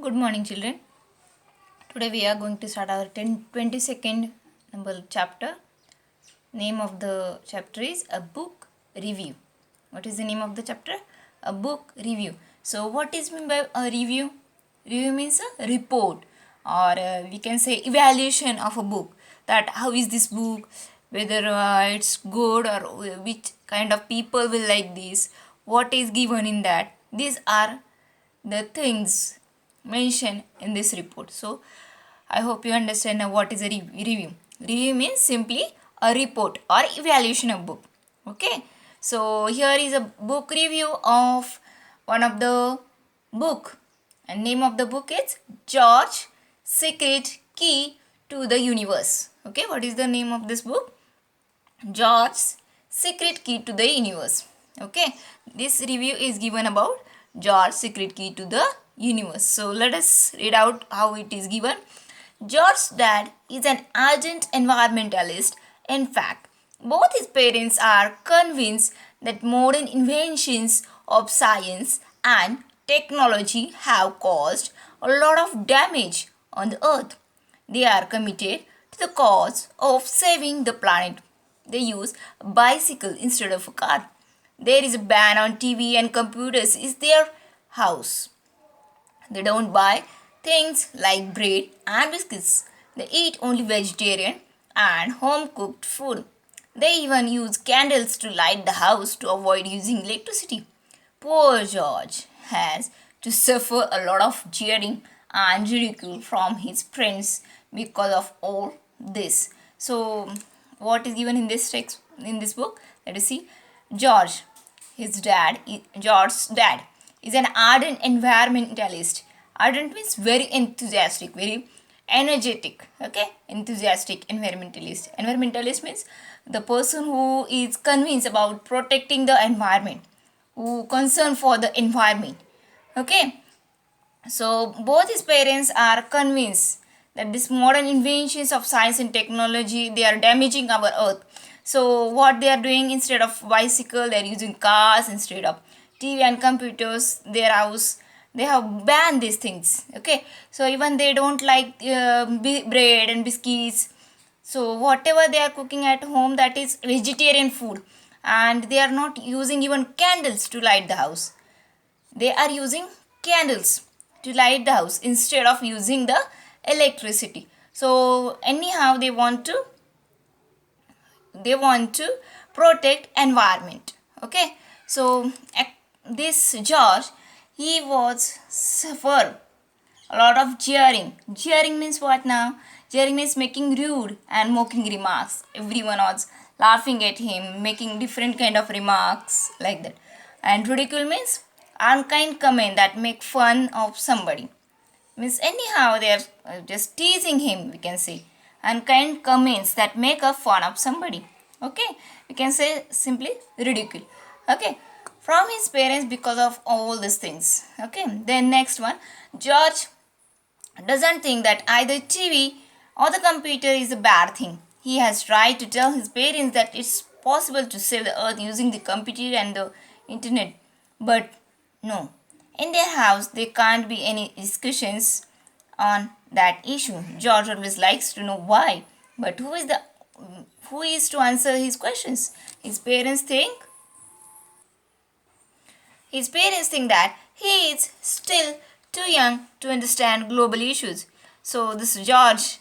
Good morning, children. Today we are going to start our 22nd number chapter. Name of the chapter is A Book Review. What is the name of the chapter? A Book Review. So what is meant by a review? Review means a report, or we can say evaluation of a book. That how is this book? Whether it's good, or which kind of people will like this. What is given in that? These are the things mentioned in this report. So I hope you understand now what is a review. Review means simply a report or evaluation of book. Okay, so here is a book review of one of the book, and name of the book is George Secret Key to the Universe. Okay, what is the name of this book? George's Secret Key to the Universe. Okay, this review is given about George's Secret Key to the Universe. So let us read out how it is given. George's dad is an ardent environmentalist. In fact, both his parents are convinced that modern inventions of science and technology have caused a lot of damage on the earth. They are committed to the cause of saving the planet. They use a bicycle instead of a car. There is a ban on TV and computers in their house. They don't buy things like bread and biscuits. They eat only vegetarian and home cooked food. They even use candles to light the house to avoid using electricity. Poor George has to suffer a lot of jeering and ridicule from his friends because of all this. So, what is given in this text, in this book? Let us see. George's dad is an ardent environmentalist. Ardent means very enthusiastic, very energetic. Okay, enthusiastic environmentalist. Environmentalist means the person who is convinced about protecting the environment, who concerned for the environment. Okay, so both his parents are convinced that these modern inventions of science and technology, they are damaging our earth. So what they are doing, instead of bicycle they are using cars, instead of TV and computers, their house they have banned these things. Okay, so even they don't like bread and biscuits. So whatever they are cooking at home, that is vegetarian food, and they are not using even candles to light the house. They are using candles to light the house instead of using the electricity. So anyhow they want to protect environment. Okay, so this George, he was suffer a lot of jeering means what now? Jeering means making rude and mocking remarks. Everyone was laughing at him, making different kind of remarks like that. And ridicule means unkind comment that make fun of somebody. Means anyhow they are just teasing him, we can say. Unkind comments that make a fun of somebody. Okay, we can say simply ridicule. Okay, from his parents because of all these things. Okay, then next one, George doesn't think that either TV or the computer is a bad thing. He has tried to tell his parents that it's possible to save the earth using the computer and the internet, but no. In their house, there can't be any discussions on that issue. George always likes to know why, but who is to answer his questions? His parents think that he is still too young to understand global issues. So this George,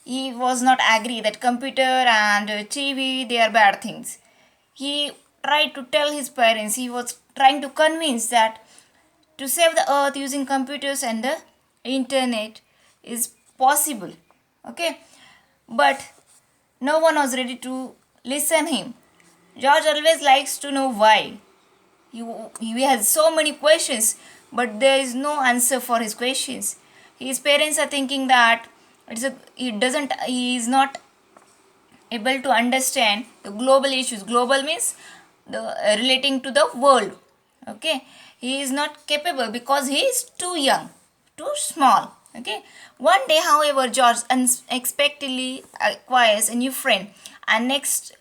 he was not agree that computer and TV, they are bad things. He tried to tell his parents, he was trying to convince that to save the earth using computers and the internet is possible. Okay, but no one was ready to listen him. George always likes to know why. He has so many questions, but there is no answer for his questions. His parents are thinking that he is not able to understand the global issues. Global means the relating to the world. Okay, he is not capable because he is too young, too small. Okay, one day, however, George unexpectedly acquires a new friend, and next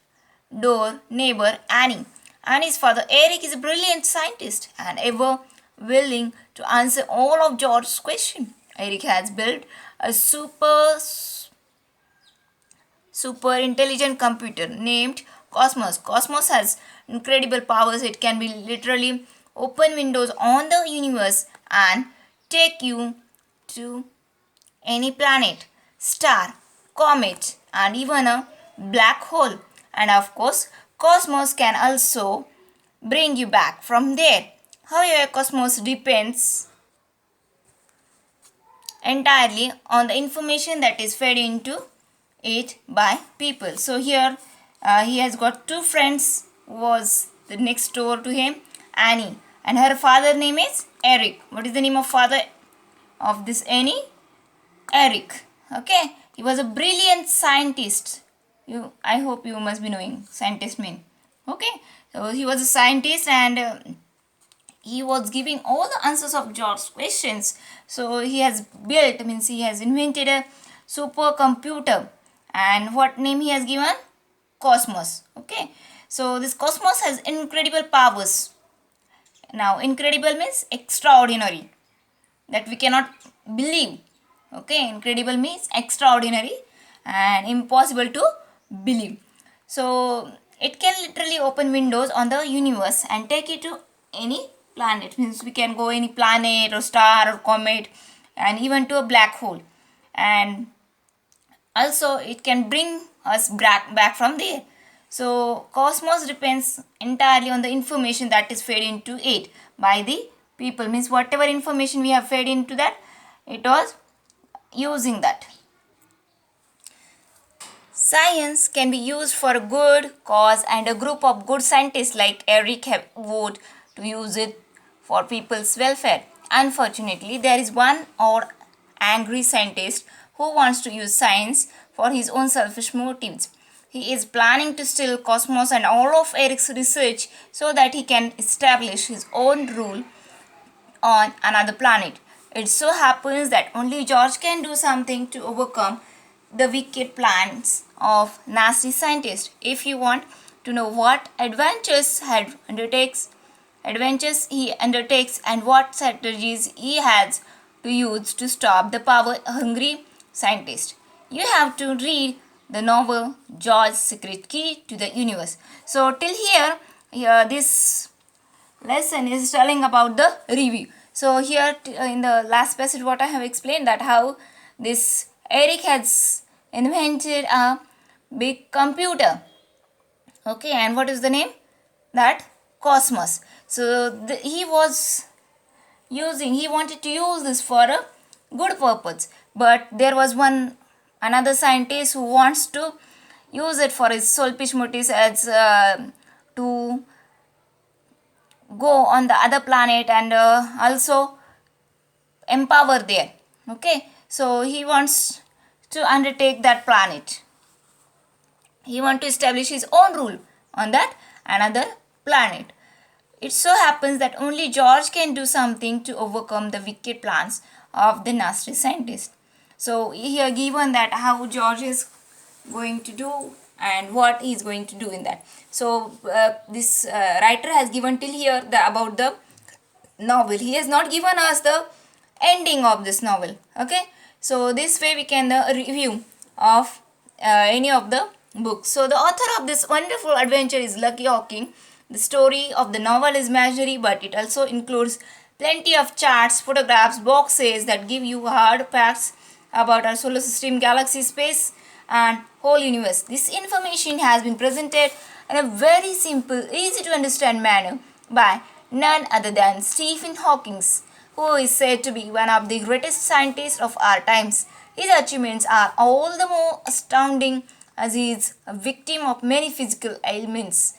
door neighbor Annie. Annie's father Eric is a brilliant scientist and ever willing to answer all of George's questions. Eric has built a super intelligent computer named Cosmos. Cosmos has incredible powers. It can be literally open windows on the universe and take you to any planet, star, comet, and even a black hole. And of course, Cosmos can also bring you back from there. However, Cosmos depends entirely on the information that is fed into it by people. So here he has got two friends who was the next door to him, Annie, and her father name is Eric. What is the name of father of this Annie? Eric. Okay, he was a brilliant scientist. I hope you must be knowing scientist mean. Okay, so he was a scientist and he was giving all the answers of George's questions. So he has built, means he has invented a supercomputer, and what name he has given? Cosmos. Okay, so this Cosmos has incredible powers. Now incredible means extraordinary, that we cannot believe. Okay, incredible means extraordinary and impossible to believe. So it can literally open windows on the universe and take you to any planet. Means we can go any planet or star or comet and even to a black hole, and also it can bring us back from there. So Cosmos depends entirely on the information that is fed into it by the people. Means whatever information we have fed into that, it was using that. Science can be used for a good cause, and a group of good scientists like Eric have vowed to use it for people's welfare. Unfortunately, there is one or angry scientist who wants to use science for his own selfish motives. He is planning to steal Cosmos and all of Eric's research so that he can establish his own rule on another planet. It so happens that only George can do something to overcome the wicked plans of nasty scientists. If you want to know what adventures he undertakes and what strategies he has to use to stop the power-hungry scientist, you have to read the novel George's Secret Key to the Universe. So till here this lesson is telling about the review. So here in the last passage what I have explained, that how this Eric has invented a big computer. Okay, and what is the name? That Cosmos. So he wanted to use this for a good purpose, but there was another scientist who wants to use it for his selfish motives, as to go on the other planet and also empower there. Okay, so he wants to undertake that planet. He wants to establish his own rule on that another planet. It so happens that only George can do something to overcome the wicked plans of the nasty scientist. So here given that how George is going to do and what he is going to do in that. So this writer has given till here about the novel. He has not given us the ending of this novel. Okay, so this way we can review of any of the books. So the author of this wonderful adventure is Lucky Hawking. The story of the novel is imaginary, but it also includes plenty of charts, photographs, boxes that give you hard facts about our solar system, galaxy, space and whole universe. This information has been presented in a very simple, easy to understand manner by none other than Stephen Hawking, who is said to be one of the greatest scientists of our times. His achievements are all the more astounding as he is a victim of many physical ailments.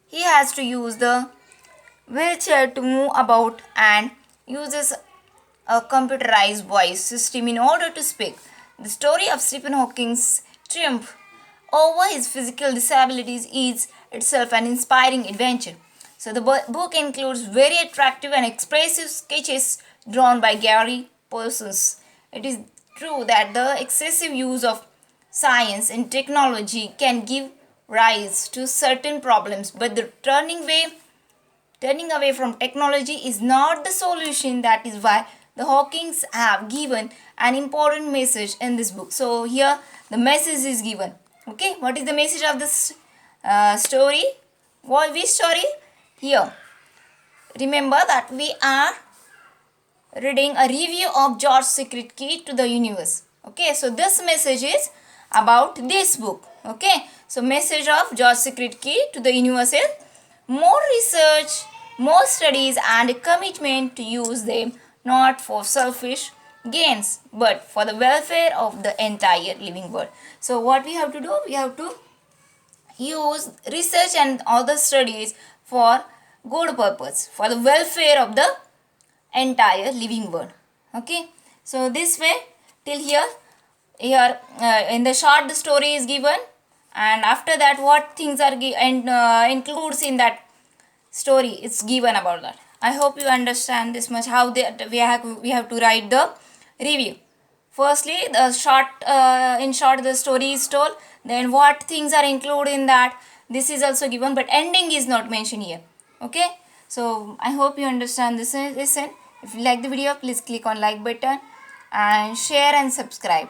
He has to use the wheelchair to move about and uses a computerized voice system in order to speak. The story of Stephen Hawking's triumph over his physical disabilities is itself an inspiring adventure. So the book includes very attractive and expressive sketches drawn by Gary Parsons. It is true that the excessive use of science and technology can give rise to certain problems, but the turning way Turning away from technology is not the solution. That is why the Hawkins have given an important message in this book. So here the message is given. Okay, what is the message of this story? Which story? Here. Remember that we are reading a review of George's Secret Key to the Universe. Okay, so this message is about this book. Okay, so message of George's Secret Key to the Universe is more research, more studies and commitment to use them not for selfish gains but for the welfare of the entire living world. So what we have to do? We have to use research and all the studies for good purpose, for the welfare of the entire living world. Okay, so this way till here in the short the story is given, and after that what things are includes in that story it's given about that. I hope you understand this much how we have to write the review. Firstly the short in short the story is told, then what things are included in that, this is also given, but ending is not mentioned here. Okay, so I hope you understand this lesson. If you like the video, please click on like button and share and subscribe.